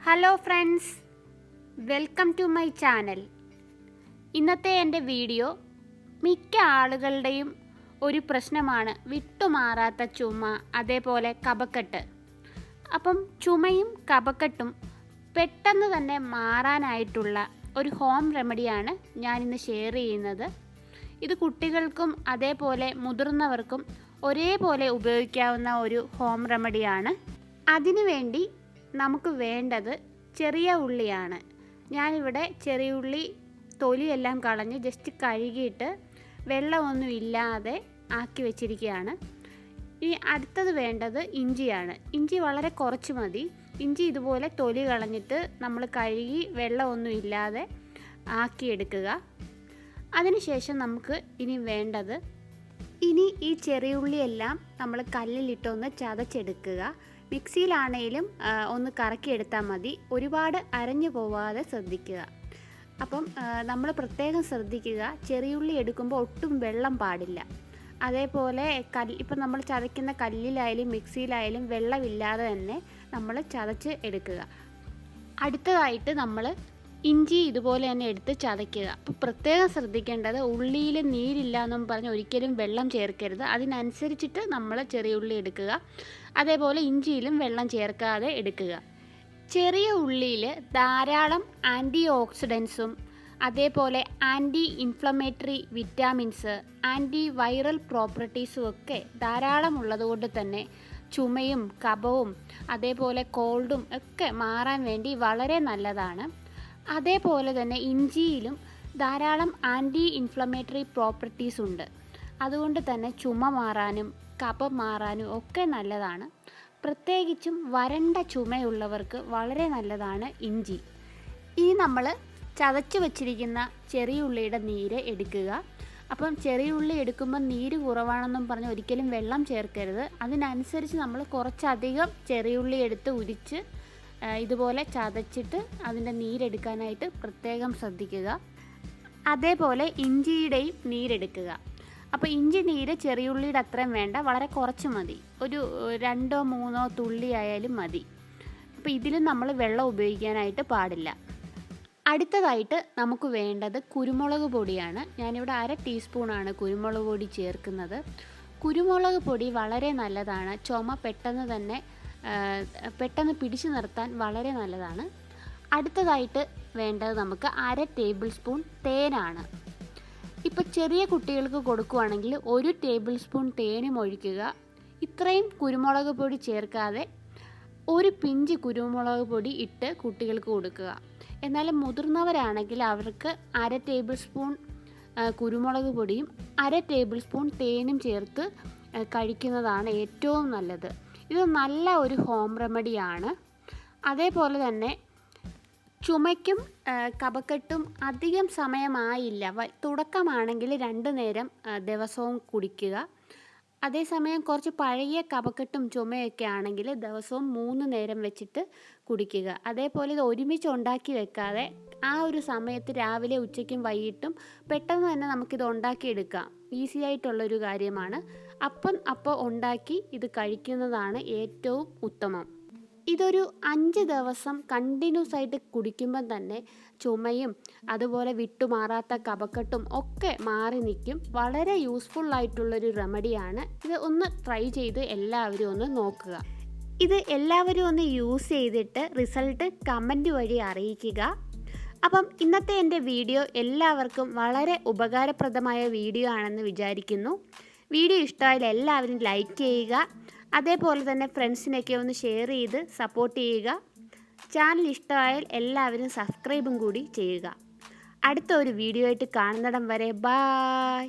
Hello friends, welcome to my channel. ഇന്നത്തെ എൻ്റെ video മിക്ക ആളുകളുടെയും ഒരു പ്രശ്നമാണ് വിട്ടുമാറാത്ത ചുമ, അതേപോലെ കഫക്കെട്ട്. അപ്പം ചുമയും കഫക്കെട്ടും പെട്ടെന്ന് തന്നെ മാറാനായിട്ടുള്ള ഒരു ഹോം റെമഡിയാണ് ഞാനിന്ന് ഷെയർ ചെയ്യുന്നത്. ഇത് കുട്ടികൾക്കും അതേപോലെ മുതിർന്നവർക്കും ഒരേപോലെ ഉപയോഗിക്കാവുന്ന ഒരു ഹോം റെമഡിയാണ്. അതിനുവേണ്ടി നമുക്ക് വേണ്ടത് ചെറിയ ഉള്ളിയാണ്. ഞാനിവിടെ ചെറിയ ഉള്ളി തൊലിയെല്ലാം കളഞ്ഞ് ജസ്റ്റ് കഴുകിയിട്ട് വെള്ളമൊന്നും ഇല്ലാതെ ആക്കി വെച്ചിരിക്കുകയാണ്. ഇനി അടുത്തത് വേണ്ടത് ഇഞ്ചിയാണ്. ഇഞ്ചി വളരെ കുറച്ച് മതി. ഇഞ്ചി ഇതുപോലെ തൊലി കളഞ്ഞിട്ട് നമ്മൾ കഴുകി വെള്ളമൊന്നും ഇല്ലാതെ ആക്കിയെടുക്കുക. അതിനുശേഷം നമുക്ക് ഇനി വേണ്ടത് ഈ ചെറിയ ഉള്ളിയെല്ലാം നമ്മൾ കല്ലിലിട്ടൊന്ന് ചതച്ചെടുക്കുക. മിക്സിയിലാണെങ്കിലും ഒന്ന് കറക്കിയെടുത്താൽ മതി. ഒരുപാട് അരഞ്ഞു പോവാതെ ശ്രദ്ധിക്കുക. അപ്പം നമ്മൾ പ്രത്യേകം ശ്രദ്ധിക്കുക, ചെറിയുള്ളി എടുക്കുമ്പോൾ ഒട്ടും വെള്ളം പാടില്ല. അതേപോലെ ഇപ്പം നമ്മൾ ചതയ്ക്കുന്ന കല്ലിലായാലും മിക്സിയിലായാലും വെള്ളമില്ലാതെ തന്നെ നമ്മൾ ചതച്ച് എടുക്കുക. അടുത്തതായിട്ട് നമ്മൾ ഇഞ്ചി ഇതുപോലെ തന്നെ എടുത്ത് ചതയ്ക്കുക. അപ്പോൾ പ്രത്യേകം ശ്രദ്ധിക്കേണ്ടത്, ഉള്ളിയിൽ നീരില്ല എന്നും പറഞ്ഞ് ഒരിക്കലും വെള്ളം ചേർക്കരുത്. അതിനനുസരിച്ചിട്ട് നമ്മൾ ചെറിയ ഉള്ളി എടുക്കുക. അതേപോലെ ഇഞ്ചിയിലും വെള്ളം ചേർക്കാതെ എടുക്കുക. ചെറിയ ഉള്ളിയിൽ ധാരാളം ആൻറ്റി ഓക്സിഡൻസും അതേപോലെ anti inflammatory vitamins, anti viral പ്രോപ്പർട്ടീസും ഒക്കെ ധാരാളം ഉള്ളതുകൊണ്ട് തന്നെ ചുമയും കഫവും അതേപോലെ കോൾഡും ഒക്കെ മാറാൻ വേണ്ടി വളരെ നല്ലതാണ്. അതേപോലെ തന്നെ ഇഞ്ചിയിലും ധാരാളം ആൻറ്റി ഇൻഫ്ലമേറ്ററി പ്രോപ്പർട്ടീസ് ഉണ്ട്. അതുകൊണ്ട് തന്നെ ചുമ മാറാനും കഫം മാറാനും ഒക്കെ നല്ലതാണ്. പ്രത്യേകിച്ചും വരണ്ട ചുമയുള്ളവർക്ക് വളരെ നല്ലതാണ് ഇഞ്ചി. ഈ നമ്മൾ ചതച്ച് വച്ചിരിക്കുന്ന ചെറിയ ഉള്ളിയുടെ നീര് എടുക്കുക. അപ്പം ചെറിയ ഉള്ളി എടുക്കുമ്പോൾ നീര് കുറവാണെന്നും പറഞ്ഞ് ഒരിക്കലും വെള്ളം ചേർക്കരുത്. അതിനനുസരിച്ച് നമ്മൾ കുറച്ചധികം ചെറിയ ഉള്ളി എടുത്ത് ഉരിച്ച് ഇതുപോലെ ചതച്ചിട്ട് അതിൻ്റെ നീരെടുക്കാനായിട്ട് പ്രത്യേകം ശ്രദ്ധിക്കുക. അതേപോലെ ഇഞ്ചിയുടെയും നീരെടുക്കുക. അപ്പോൾ ഇഞ്ചി നീര് ചെറിയുള്ളിയുടെ അത്രയും വേണ്ട, വളരെ കുറച്ച് മതി. ഒരു 2-3 തുള്ളി ആയാലും മതി. അപ്പോൾ ഇതിലും നമ്മൾ വെള്ളം ഉപയോഗിക്കാനായിട്ട് പാടില്ല. അടുത്തതായിട്ട് നമുക്ക് വേണ്ടത് കുരുമുളക് പൊടിയാണ്. ഞാനിവിടെ 1/2 ടീസ്പൂണാണ് കുരുമുളക് പൊടി ചേർക്കുന്നത്. കുരുമുളക് പൊടി വളരെ നല്ലതാണ്. ചുമ പെട്ടെന്ന് പിടിച്ചു നിർത്താൻ വളരെ നല്ലതാണ്. അടുത്തതായിട്ട് വേണ്ടത് നമുക്ക് 1/2 ടേബിൾ സ്പൂൺ തേനാണ്. ഇപ്പോൾ ചെറിയ കുട്ടികൾക്ക് കൊടുക്കുകയാണെങ്കിൽ 1 ടേബിൾ സ്പൂൺ തേനും ഒഴിക്കുക. ഇത്രയും കുരുമുളക് പൊടി ചേർക്കാതെ ഒരു പിഞ്ച് കുരുമുളക് പൊടി ഇട്ട് കുട്ടികൾക്ക് കൊടുക്കുക. എന്നാൽ മുതിർന്നവരാണെങ്കിൽ അവർക്ക് 1/2 ടേബിൾ സ്പൂൺ കുരുമുളക് പൊടിയും 1/2 ടേബിൾ സ്പൂൺ തേനും ചേർത്ത് കഴിക്കുന്നതാണ് ഏറ്റവും നല്ലത്. ഇത് നല്ല ഒരു ഹോം റെമഡിയാണ്. അതേപോലെ തന്നെ ചുമയ്ക്കും കഫക്കെട്ടും അധികം സമയമായില്ല. തുടക്കമാണെങ്കിൽ 2 നേരം ദിവസവും കുടിക്കുക. അതേസമയം കുറച്ച് പഴയ കഫക്കെട്ടും ചുമയൊക്കെ ആണെങ്കിൽ ദിവസവും 3 നേരം വെച്ചിട്ട് കുടിക്കുക. അതേപോലെ ഇത് ഒരുമിച്ച് ഉണ്ടാക്കി വെക്കാതെ ആ ഒരു സമയത്ത് രാവിലെ ഉച്ചയ്ക്കും വൈകിട്ടും പെട്ടെന്ന് തന്നെ നമുക്കിത് ഉണ്ടാക്കിയെടുക്കാം. ഈസി ആയിട്ടുള്ളൊരു കാര്യമാണ്. അപ്പോൾ ഉണ്ടാക്കി ഇത് കഴിക്കുന്നതാണ് ഏറ്റവും ഉത്തമം. ഇതൊരു 5 ദിവസം കണ്ടിന്യൂസ് ആയിട്ട് കുടിക്കുമ്പം തന്നെ ചുമയും അതുപോലെ വിട്ടുമാറാത്ത കഫക്കെട്ടും ഒക്കെ മാറി നിൽക്കും. വളരെ യൂസ്ഫുൾ ആയിട്ടുള്ളൊരു റെമഡിയാണ്. ഇത് ഒന്ന് ട്രൈ ചെയ്ത് എല്ലാവരും ഒന്ന് നോക്കുക. ഇത് എല്ലാവരും ഒന്ന് യൂസ് ചെയ്തിട്ട് റിസൾട്ട് കമൻറ്റ് വഴി അറിയിക്കുക. അപ്പം ഇന്നത്തെ എൻ്റെ വീഡിയോ എല്ലാവർക്കും വളരെ ഉപകാരപ്രദമായ വീഡിയോ ആണെന്ന് വിചാരിക്കുന്നു. വീഡിയോ ഇഷ്ടമായാൽ എല്ലാവരും ലൈക്ക് ചെയ്യുക. അതേപോലെ തന്നെ ഫ്രണ്ട്സിനൊക്കെ ഒന്ന് ഷെയർ ചെയ്ത് സപ്പോർട്ട് ചെയ്യുക. ചാനൽ ഇഷ്ടമായാൽ എല്ലാവരും സബ്സ്ക്രൈബും കൂടി ചെയ്യുക. അടുത്ത ഒരു വീഡിയോ ആയിട്ട് കാണുന്നിടം വരെ ബായ്.